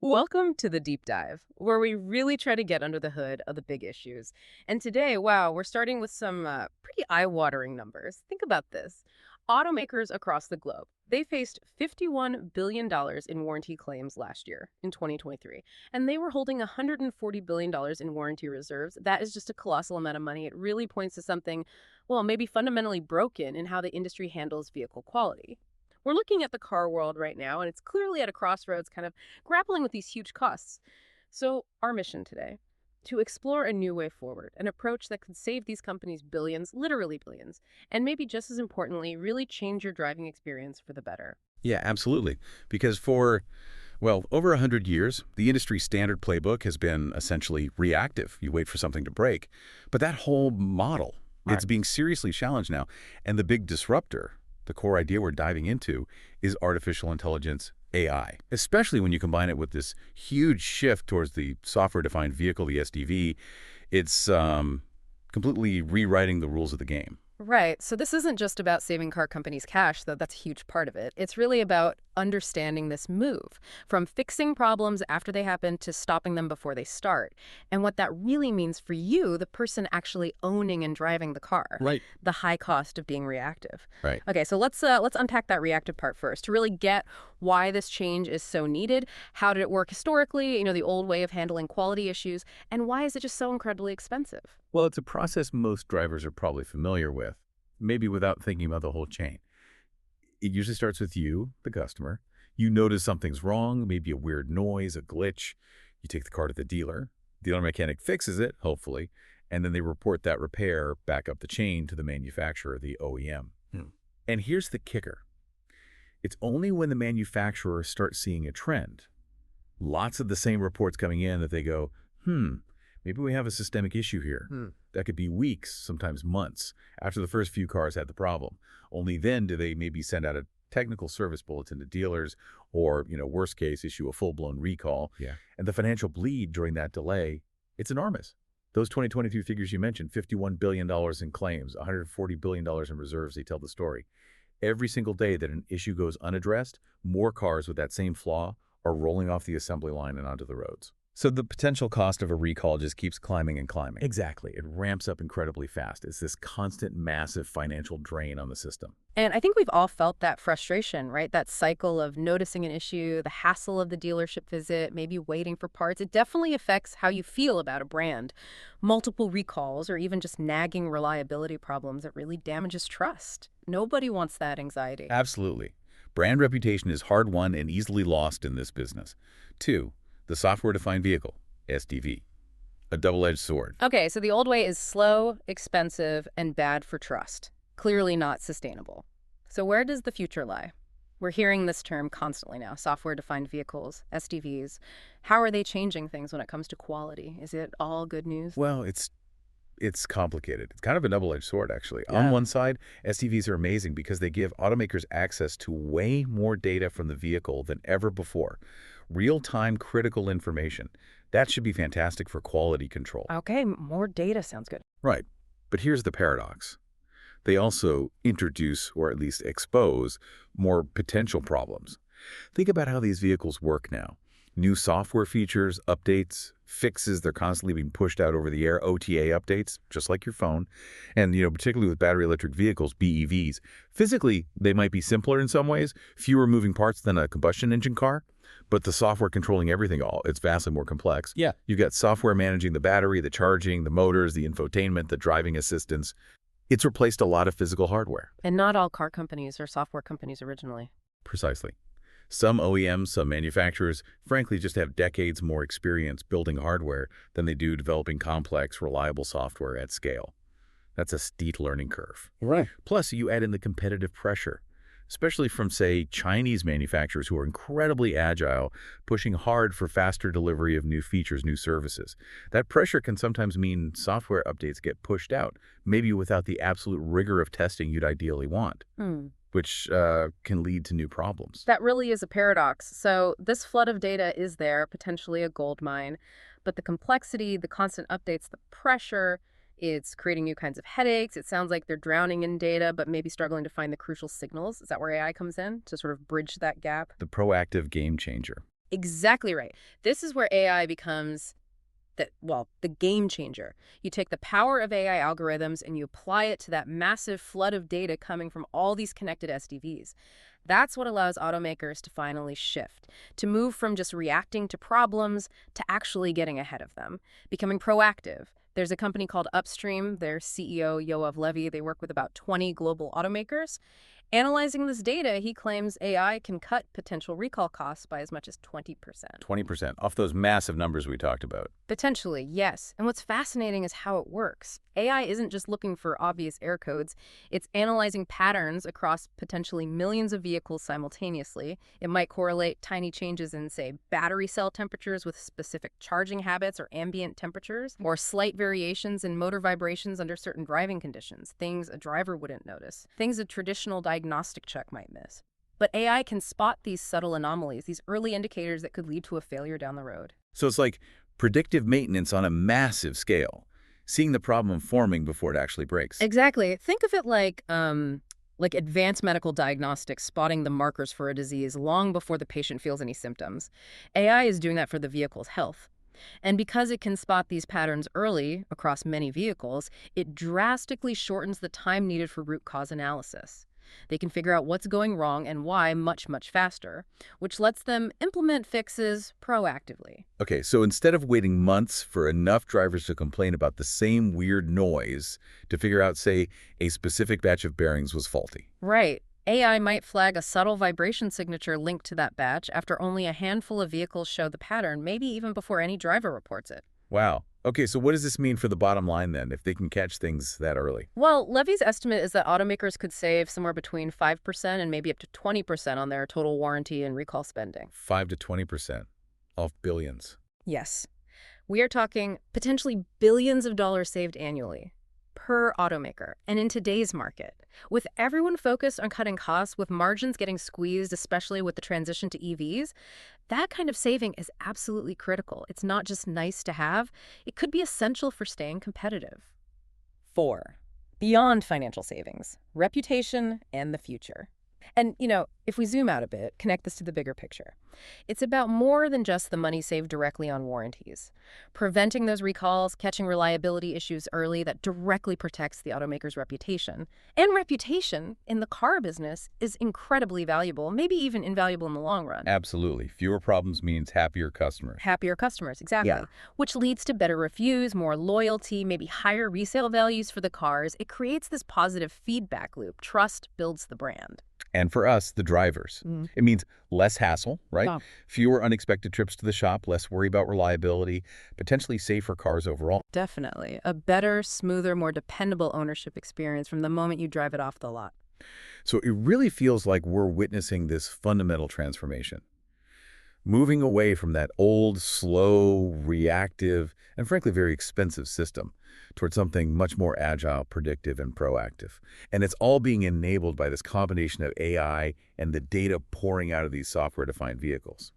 Welcome to the deep dive, where we really try to get under the hood of the big issues. And today, wow, we're starting with some pretty eye-watering numbers. Think about this. Automakers across the globe, they faced $51 billion in warranty claims last year in 2023, and they were holding $140 billion in warranty reserves. That is just a colossal amount of money. It really points to something, well, maybe fundamentally broken in how the industry handles vehicle quality. We're looking at the car world right now, and it's clearly at a crossroads, kind of grappling with these huge costs. So, our mission today, to explore a new way forward, an approach that could save these companies billions, literally billions, and maybe just as importantly, really change your driving experience for the better. Yeah, absolutely. Because for, well, over 100 years, the industry standard playbook has been essentially reactive. You wait for something to break. But that whole model, it's being seriously challenged now. And the big disruptor, the core idea we're diving into, is artificial intelligence, AI, especially when you combine it with this huge shift towards the software-defined vehicle, the SDV. It's completely rewriting the rules of the game. Right. So this isn't just about saving car companies cash, though that's a huge part of it. It's really about understanding this move from fixing problems after they happen to stopping them before they start. And what that really means for you, the person actually owning and driving the car. Right. The high cost of being reactive. Right. Okay, so let's unpack that reactive part first to really get why this change is so needed. How did it work historically, the old way of handling quality issues, and why is it just so incredibly expensive? Well, it's a process most drivers are probably familiar with, maybe without thinking about the whole chain. It usually starts with you, the customer. You notice something's wrong, maybe a weird noise, a glitch. You take the car to the dealer. The dealer mechanic fixes it, hopefully, and then they report that repair back up the chain to the manufacturer, the OEM. And here's the kicker. It's only when the manufacturer starts seeing a trend, lots of the same reports coming in, that they go, maybe we have a systemic issue here. That could be weeks, sometimes months, after the first few cars had the problem. Only then do they maybe send out a technical service bulletin to dealers or, worst case, issue a full-blown recall. Yeah. And the financial bleed during that delay, it's enormous. Those 2023 figures you mentioned, $51 billion in claims, $140 billion in reserves, they tell the story. Every single day that an issue goes unaddressed, more cars with that same flaw are rolling off the assembly line and onto the roads. So the potential cost of a recall just keeps climbing and climbing. Exactly. It ramps up incredibly fast. It's this constant, massive financial drain on the system. And I think we've all felt that frustration, right? That cycle of noticing an issue, the hassle of the dealership visit, maybe waiting for parts. It definitely affects how you feel about a brand. Multiple recalls or even just nagging reliability problems, it really damages trust. Nobody wants that anxiety. Absolutely. Brand reputation is hard-won and easily lost in this business. 2, the software-defined vehicle, SDV, a double-edged sword. Okay, so the old way is slow, expensive, and bad for trust. Clearly not sustainable. So where does the future lie? We're hearing this term constantly now, software-defined vehicles, SDVs. How are they changing things when it comes to quality? Is it all good news? Well, it's complicated. It's kind of a double-edged sword, actually. Yeah. On one side, SDVs are amazing because they give automakers access to way more data from the vehicle than ever before. Real-time critical information. That should be fantastic for quality control. Okay, more data sounds good. Right. But here's the paradox. They also introduce, or at least expose, more potential problems. Think about how these vehicles work now. New software features, updates, fixes, they're constantly being pushed out over the air, OTA updates, just like your phone. And, particularly with battery electric vehicles, BEVs, physically, they might be simpler in some ways, fewer moving parts than a combustion engine car, but the software controlling everything it's vastly more complex. Yeah. You've got software managing the battery, the charging, the motors, the infotainment, the driving assistance. It's replaced a lot of physical hardware. And not all car companies are software companies originally. Precisely. Some OEMs, some manufacturers, frankly, just have decades more experience building hardware than they do developing complex, reliable software at scale. That's a steep learning curve. Right. Plus, you add in the competitive pressure, especially from, say, Chinese manufacturers who are incredibly agile, pushing hard for faster delivery of new features, new services. That pressure can sometimes mean software updates get pushed out, maybe without the absolute rigor of testing you'd ideally want. Which can lead to new problems. That really is a paradox. So this flood of data is there, potentially a gold mine, but the complexity, the constant updates, the pressure, it's creating new kinds of headaches. It sounds like they're drowning in data, but maybe struggling to find the crucial signals. Is that where AI comes in to sort of bridge that gap? The proactive game changer. Exactly right. This is where AI becomes the game changer. You take the power of AI algorithms and you apply it to that massive flood of data coming from all these connected SDVs. That's what allows automakers to finally shift, to move from just reacting to problems to actually getting ahead of them, becoming proactive. There's a company called Upstream, their CEO, Yoav Levy, they work with about 20 global automakers. Analyzing this data, he claims AI can cut potential recall costs by as much as 20%. 20% off those massive numbers we talked about. Potentially, yes. And what's fascinating is how it works. AI isn't just looking for obvious error codes, it's analyzing patterns across potentially millions of vehicles simultaneously. It might correlate tiny changes in, say, battery cell temperatures with specific charging habits or ambient temperatures, or slight variations in motor vibrations under certain driving conditions, things a driver wouldn't notice, things a traditional diagnostic check might miss. But AI can spot these subtle anomalies, these early indicators that could lead to a failure down the road. So it's like predictive maintenance on a massive scale, seeing the problem forming before it actually breaks. Exactly. Think of it like advanced medical diagnostics spotting the markers for a disease long before the patient feels any symptoms. AI is doing that for the vehicle's health. And because it can spot these patterns early across many vehicles, it drastically shortens the time needed for root cause analysis. They can figure out what's going wrong and why much, much faster, which lets them implement fixes proactively. Okay, so instead of waiting months for enough drivers to complain about the same weird noise to figure out, say, a specific batch of bearings was faulty. Right. AI might flag a subtle vibration signature linked to that batch after only a handful of vehicles show the pattern, maybe even before any driver reports it. Wow. Okay, so what does this mean for the bottom line then, if they can catch things that early? Well, Levy's estimate is that automakers could save somewhere between 5% and maybe up to 20% on their total warranty and recall spending. 5 to 20% off billions. Yes. We are talking potentially billions of dollars saved annually per automaker. And in today's market, with everyone focused on cutting costs, with margins getting squeezed, especially with the transition to EVs, that kind of saving is absolutely critical. It's not just nice to have, it could be essential for staying competitive. 4. Beyond financial savings, reputation and the future. And, if we zoom out a bit, connect this to the bigger picture. It's about more than just the money saved directly on warranties. Preventing those recalls, catching reliability issues early, that directly protects the automaker's reputation. And reputation in the car business is incredibly valuable, maybe even invaluable in the long run. Absolutely. Fewer problems means happier customers. Happier customers, exactly. Yeah. Which leads to better reviews, more loyalty, maybe higher resale values for the cars. It creates this positive feedback loop. Trust builds the brand. And for us, the drivers. It means less hassle, right? Yeah. Fewer unexpected trips to the shop, less worry about reliability, potentially safer cars overall. Definitely. A better, smoother, more dependable ownership experience from the moment you drive it off the lot. So it really feels like we're witnessing this fundamental transformation. Moving away from that old, slow, reactive, and frankly very expensive system towards something much more agile, predictive, and proactive. And it's all being enabled by this combination of AI and the data pouring out of these software-defined vehicles.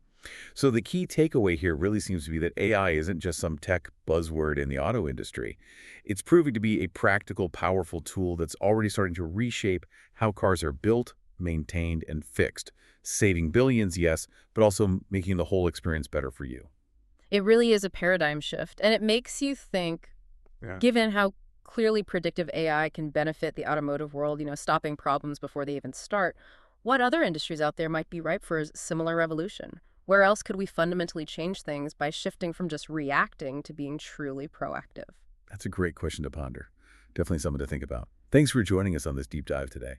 So the key takeaway here really seems to be that AI isn't just some tech buzzword in the auto industry. It's proving to be a practical, powerful tool that's already starting to reshape how cars are built, maintained, and fixed, saving billions, yes, but also making the whole experience better for you. It really is a paradigm shift, and it makes you think, Yeah. given how clearly predictive AI can benefit the automotive world, stopping problems before they even start, what other industries out there might be ripe for a similar revolution? Where else could we fundamentally change things by shifting from just reacting to being truly proactive? That's a great question to ponder. Definitely something to think about. Thanks for joining us on this deep dive today.